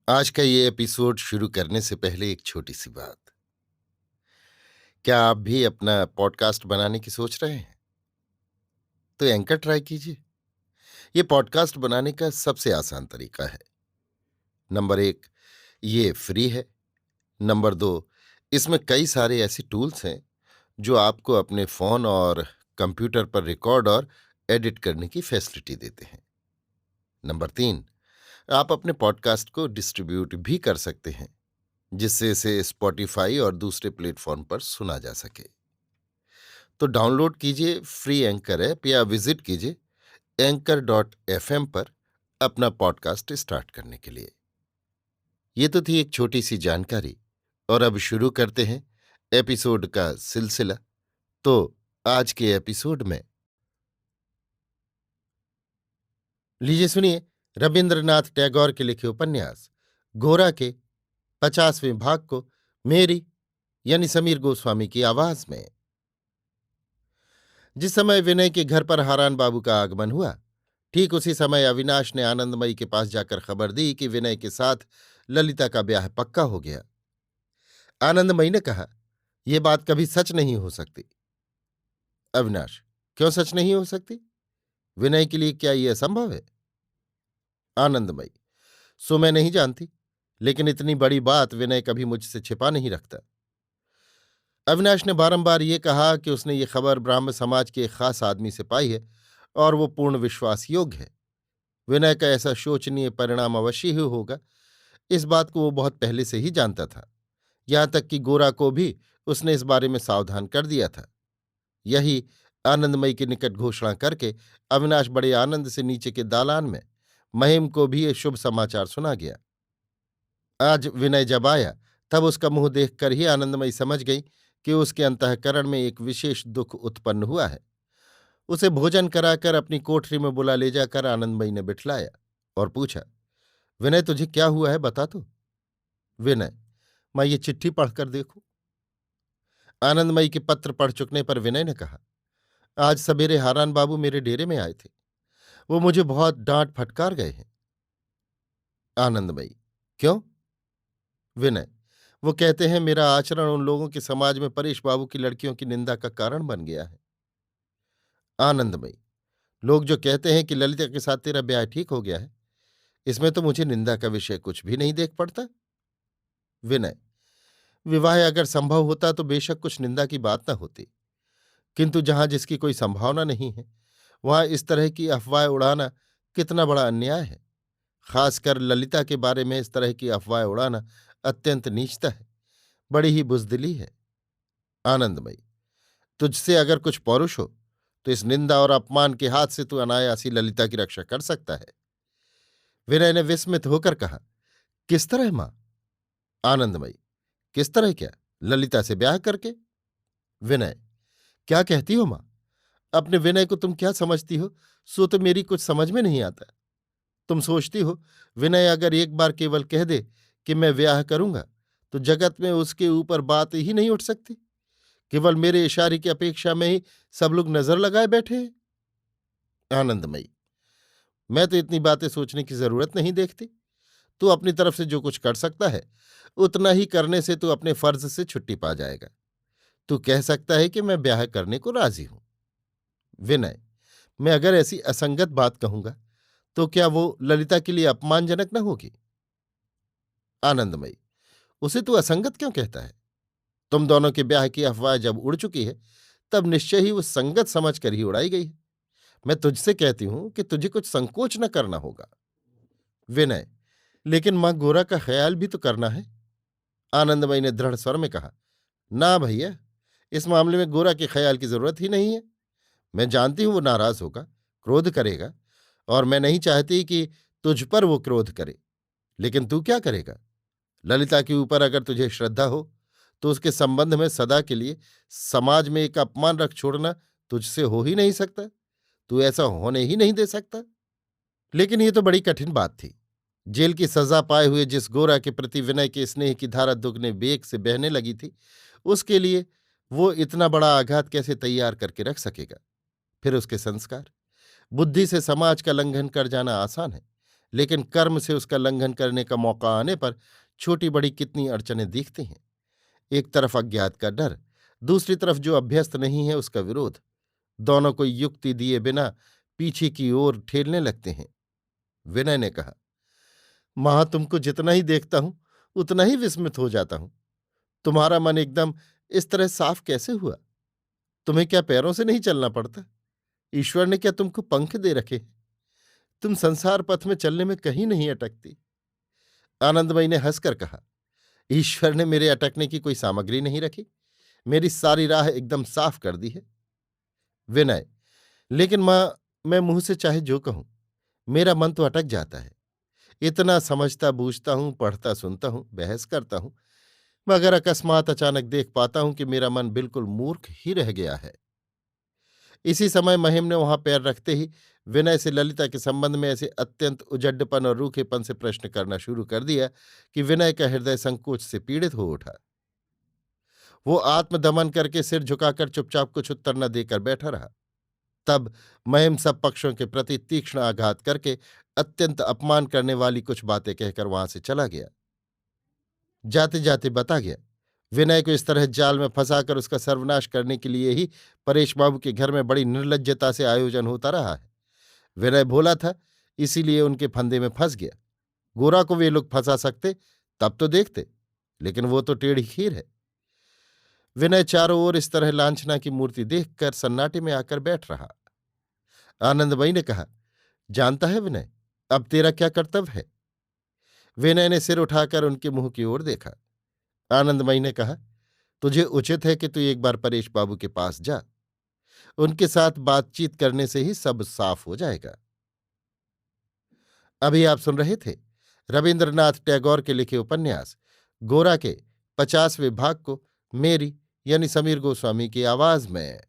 आज का ये एपिसोड शुरू करने से पहले एक छोटी सी बात। क्या आप भी अपना पॉडकास्ट बनाने की सोच रहे हैं? तो एंकर ट्राई कीजिए। ये पॉडकास्ट बनाने का सबसे आसान तरीका है। नंबर एक, ये फ्री है। नंबर दो, इसमें कई सारे ऐसे टूल्स हैं जो आपको अपने फोन और कंप्यूटर पर रिकॉर्ड और एडिट करने की फैसिलिटी देते हैं। नंबर तीन, आप अपने पॉडकास्ट को डिस्ट्रीब्यूट भी कर सकते हैं, जिससे इसे स्पॉटिफाई और दूसरे प्लेटफॉर्म पर सुना जा सके। तो डाउनलोड कीजिए फ्री एंकर ऐप या विजिट कीजिए anchor.fm पर अपना पॉडकास्ट स्टार्ट करने के लिए। ये तो थी एक छोटी सी जानकारी, और अब शुरू करते हैं एपिसोड का सिलसिला। तो आज के एपिसोड में लीजिए सुनिए रविंद्रनाथ टैगोर के लिखे उपन्यास गोरा के 50वें भाग को मेरी यानी समीर गोस्वामी की आवाज में। जिस समय विनय के घर पर हारान बाबू का आगमन हुआ, ठीक उसी समय अविनाश ने आनंदमयी के पास जाकर खबर दी कि विनय के साथ ललिता का ब्याह पक्का हो गया। आनंदमयी ने कहा, यह बात कभी सच नहीं हो सकती। अविनाश, क्यों सच नहीं हो सकती? विनय के लिए क्या यह असंभव है? आनंदमयी, सो मैं नहीं जानती, लेकिन इतनी बड़ी बात विनय कभी मुझसे छिपा नहीं रखता। अविनाश ने बारंबार ये कहा कि उसने ये खबर ब्राह्म समाज के एक खास आदमी से पाई है और वो पूर्ण विश्वास योग्य है। विनय का ऐसा शोचनीय परिणाम अवश्य ही होगा, इस बात को वो बहुत पहले से ही जानता था। यहां तक कि गोरा को भी उसने इस बारे में सावधान कर दिया था। यही आनंदमयी के निकट घोषणा करके अविनाश बड़े आनंद से नीचे के दालान में महिम को भी ये शुभ समाचार सुना गया। आज विनय जब आया, तब उसका मुंह देखकर ही आनंदमयी समझ गई कि उसके अंतःकरण में एक विशेष दुख उत्पन्न हुआ है। उसे भोजन कराकर अपनी कोठरी में बुला ले जाकर आनंदमयी ने बिठलाया और पूछा, विनय, तुझे क्या हुआ है, बता तो। विनय, मैं ये चिट्ठी पढ़कर देखूं। आनंदमयी के पत्र पढ़ चुकने पर विनय ने कहा, आज सवेरे हारान बाबू मेरे डेरे में आए थे। वो मुझे बहुत डांट फटकार गए हैं। आनंदमयी, क्यों? विनय, वो कहते हैं मेरा आचरण उन लोगों के समाज में परेश बाबू की लड़कियों की निंदा का कारण बन गया है। आनंदमयी, लोग जो कहते हैं कि ललिता के साथ तेरा ब्याह ठीक हो गया है, इसमें तो मुझे निंदा का विषय कुछ भी नहीं देख पड़ता। विनय, विवाह अगर संभव होता तो बेशक कुछ निंदा की बात न होती, किंतु जहां जिसकी कोई संभावना नहीं है, वहां इस तरह की अफवाह उड़ाना कितना बड़ा अन्याय है। खासकर ललिता के बारे में इस तरह की अफवाह उड़ाना अत्यंत नीचता है, बड़ी ही बुजदिली है। आनंदमयी, तुझसे अगर कुछ पौरुष हो तो इस निंदा और अपमान के हाथ से तू अनायास ही ललिता की रक्षा कर सकता है। विनय ने विस्मित होकर कहा, किस तरह मां? आनंदमयी, किस तरह क्या? ललिता से ब्याह करके? विनय, क्या कहती हो मां? अपने विनय को तुम क्या समझती हो, सो तो मेरी कुछ समझ में नहीं आता। तुम सोचती हो विनय अगर एक बार केवल कह दे कि मैं ब्याह करूंगा, तो जगत में उसके ऊपर बात ही नहीं उठ सकती? केवल मेरे इशारे की अपेक्षा में ही सब लोग नजर लगाए बैठे हैं। आनंदमयी, मैं तो इतनी बातें सोचने की जरूरत नहीं देखती। तू अपनी तरफ से जो कुछ कर सकता है, उतना ही करने से तू अपने फर्ज से छुट्टी पा जाएगा। तू कह सकता है कि मैं ब्याह करने को राजी हूं। विनय, मैं अगर ऐसी असंगत बात कहूंगा तो क्या वो ललिता के लिए अपमानजनक न होगी? आनंदमयी, उसे तू असंगत क्यों कहता है? तुम दोनों के ब्याह की अफवाह जब उड़ चुकी है, तब निश्चय ही वो संगत समझ कर ही उड़ाई गई है। मैं तुझसे कहती हूं कि तुझे कुछ संकोच न करना होगा। विनय, लेकिन मां गोरा का ख्याल भी तो करना है। आनंदमयी ने दृढ़ स्वर में कहा, ना भैया, इस मामले में गोरा के ख्याल की जरूरत ही नहीं है। मैं जानती हूं वो नाराज होगा, क्रोध करेगा, और मैं नहीं चाहती कि तुझ पर वो क्रोध करे। लेकिन तू क्या करेगा? ललिता के ऊपर अगर तुझे श्रद्धा हो तो उसके संबंध में सदा के लिए समाज में एक अपमान रख छोड़ना तुझसे हो ही नहीं सकता। तू ऐसा होने ही नहीं दे सकता। लेकिन ये तो बड़ी कठिन बात थी। जेल की सजा पाए हुए जिस गोरा के प्रति विनय के स्नेह की धारा दुगने वेग से बहने लगी थी, उसके लिए वो इतना बड़ा आघात कैसे तैयार करके रख सकेगा? फिर उसके संस्कार, बुद्धि से समाज का लंघन कर जाना आसान है, लेकिन कर्म से उसका लंघन करने का मौका आने पर छोटी बड़ी कितनी अड़चनें दिखती हैं। एक तरफ अज्ञात का डर, दूसरी तरफ जो अभ्यस्त नहीं है उसका विरोध। दोनों को युक्ति दिए बिना पीछे की ओर ठेलने लगते हैं। विनय ने कहा, मां, तुमको जितना ही देखता हूं उतना ही विस्मित हो जाता हूं। तुम्हारा मन एकदम इस तरह साफ कैसे हुआ? तुम्हें क्या पैरों से नहीं चलना पड़ता? ईश्वर ने क्या तुमको पंख दे रखे हैं? तुम संसार पथ में चलने में कहीं नहीं अटकती। आनंदमयी ने हंसकर कहा, ईश्वर ने मेरे अटकने की कोई सामग्री नहीं रखी। मेरी सारी राह एकदम साफ कर दी है। विनय, लेकिन मां, मैं मुंह से चाहे जो कहूं, मेरा मन तो अटक जाता है। इतना समझता बूझता हूं, पढ़ता सुनता हूं, बहस करता हूं, मगर अकस्मात अचानक देख पाता हूं कि मेरा मन बिल्कुल मूर्ख ही रह गया है। इसी समय महिम ने वहां पैर रखते ही विनय से ललिता के संबंध में ऐसे अत्यंत उजड्डपन और रूखेपन से प्रश्न करना शुरू कर दिया कि विनय का हृदय संकोच से पीड़ित हो उठा। वो आत्मदमन करके सिर झुकाकर चुपचाप कुछ उत्तर न देकर बैठा रहा। तब महिम सब पक्षों के प्रति तीक्ष्ण आघात करके अत्यंत अपमान करने वाली कुछ बातें कहकर वहां से चला गया। जाते जाते बता गया, विनय को इस तरह जाल में फंसाकर उसका सर्वनाश करने के लिए ही परेश बाबू के घर में बड़ी निर्लज्जता से आयोजन होता रहा है। विनय भोला था, इसीलिए उनके फंदे में फंस गया। गोरा को वे लोग फंसा सकते तब तो देखते, लेकिन वो तो टेढ़ी खीर है। विनय चारों ओर इस तरह लांछना की मूर्ति देखकर सन्नाटे में आकर बैठ रहा। आनंदमयी ने कहा, जानता है विनय, अब तेरा क्या कर्तव्य है? विनय ने सिर उठाकर उनके मुंह की ओर देखा। आनंदमयी ने कहा, तुझे उचित है कि तू एक बार परेश बाबू के पास जा। उनके साथ बातचीत करने से ही सब साफ हो जाएगा। अभी आप सुन रहे थे रविन्द्रनाथ टैगोर के लिखे उपन्यास गोरा के 50वें भाग को मेरी यानी समीर गोस्वामी की आवाज में।